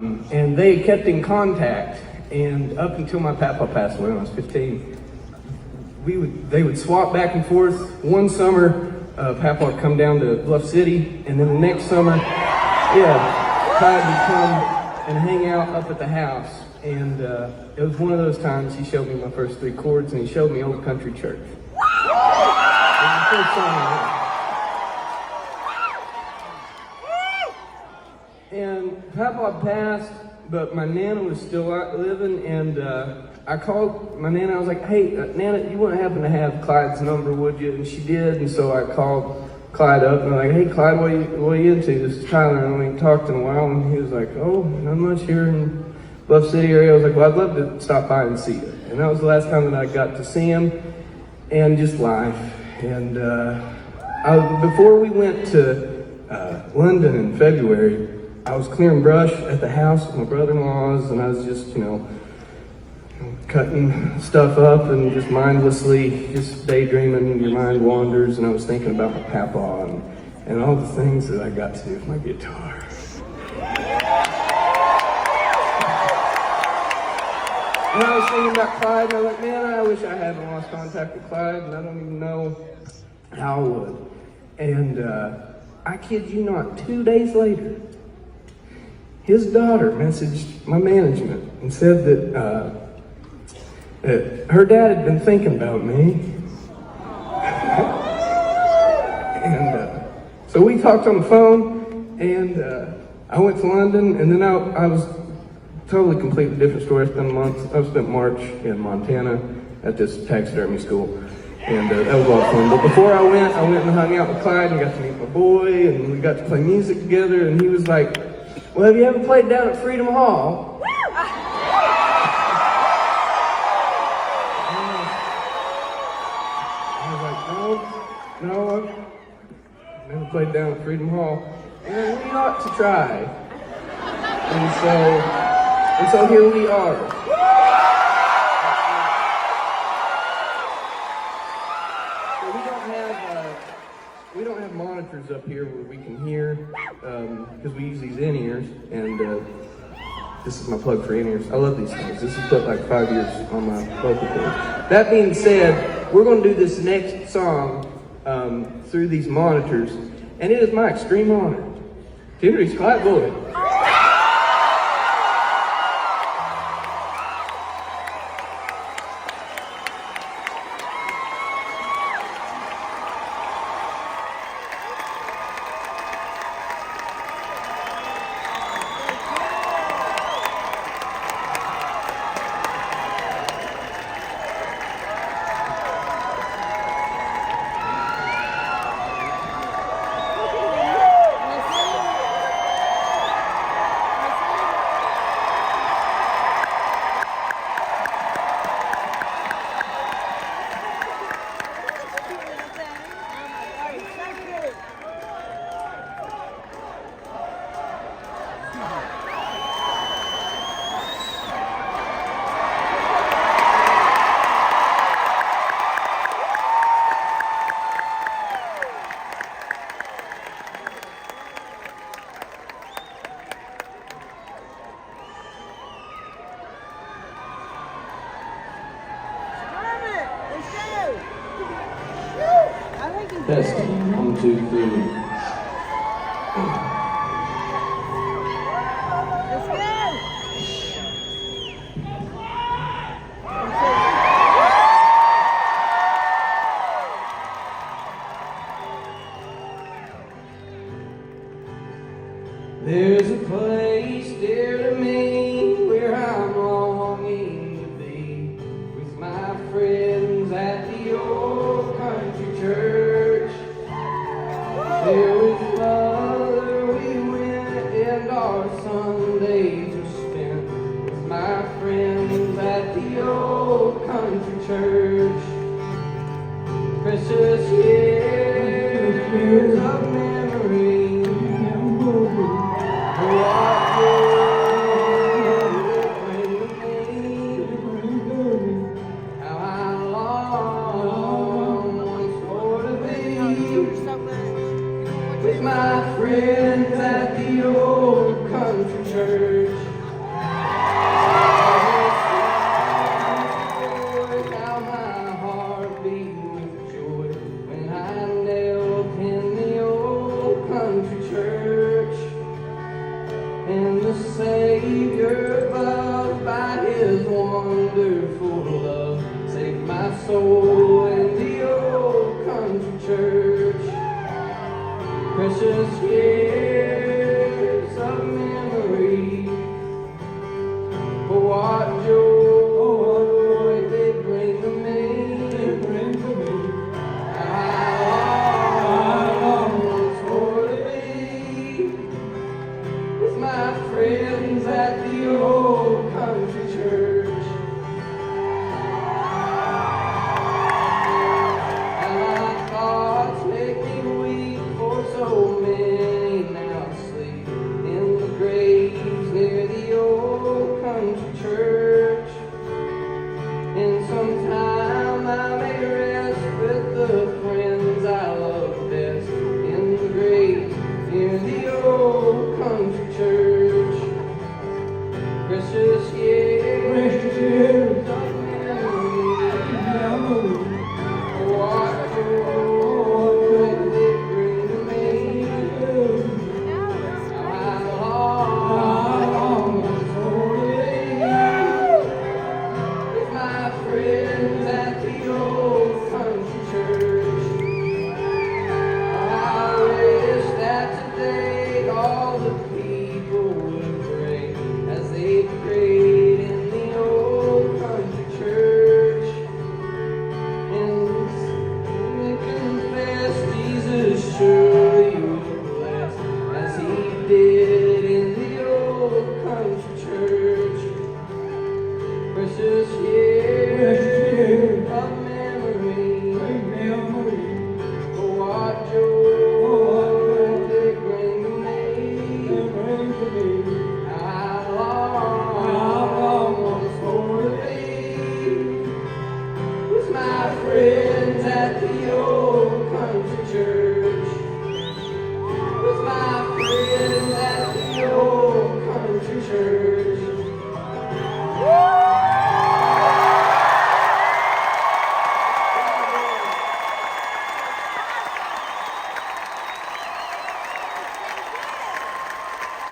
And they kept in contact, and up until my papa passed away when I was 15, they would swap back and forth. One summer, Papa would come down to Bluff City, and then the next summer, Clyde would come and hang out up at the house. And it was one of those times he showed me my first 3 chords, and he showed me Old Country Church. It was the first song I heard. And Papa passed, but my Nana was still living, and I called my Nana. I was like, "Hey, Nana, you wouldn't happen to have Clyde's number, would you?" And she did, and so I called Clyde up, and I'm like, "Hey, Clyde, what are you into? This is Tyler." And we ain't talked in a while, and he was like, "Oh, not much here in Bluff City area." I was like, "Well, I'd love to stop by and see you." And that was the last time that I got to see him, and just life. And before we went to London in February, I was clearing brush at the house with my brother-in-law's, and I was just, cutting stuff up and just mindlessly just daydreaming. Your mind wanders, and I was thinking about my papa and all the things that I got to do with my guitar. And I was thinking about Clyde, and I was like, man, I wish I hadn't lost contact with Clyde, and I don't even know how I would. And I kid you not, 2 days later, his daughter messaged my management and said that her dad had been thinking about me. And so we talked on the phone, and I went to London, and then I was totally completely different story. I spent March in Montana at this taxidermy school, and that was a lot of fun. But before I went and hung out with Clyde and got to meet my boy, and we got to play music together, and he was like, "Well, have you ever played down at Freedom Hall?" I was like, no, I've never played down at Freedom Hall. And we ought to try. And so here we are. So we don't have monitors up here where we can hear, because we use these in-ears, and this is my plug for in-ears. I love these things. This has put like 5 years on my vocal cords. That being said, we're going to do this next song through these monitors, and it is my extreme honor to introduce Clyde Lloyd. Testing. 1, 2, 3. There's a place dear to me where I'm longing to be with my friends at the old country church. There with Mother we went, and our Sundays are spent with my friends at the old country church. Precious years of memory. With my friends at the old country church. Savior above, by his wonderful love, saved my soul in the old country church. Precious years of memory, for what joy they bring to me. I long for to be with my friends at the old country church. And my thoughts make me weep, for so many now sleep in the graves near the old country church. And sometime I may rest with the friends I love best in the graves near the old country church. Precious years of memory, what joy they bring to me. I long for to be with my friends at the old country church. I wish that today all the people would pray as they prayed in the old country church. And we confess Jesus surely will last, as he did in the old country church. Precious years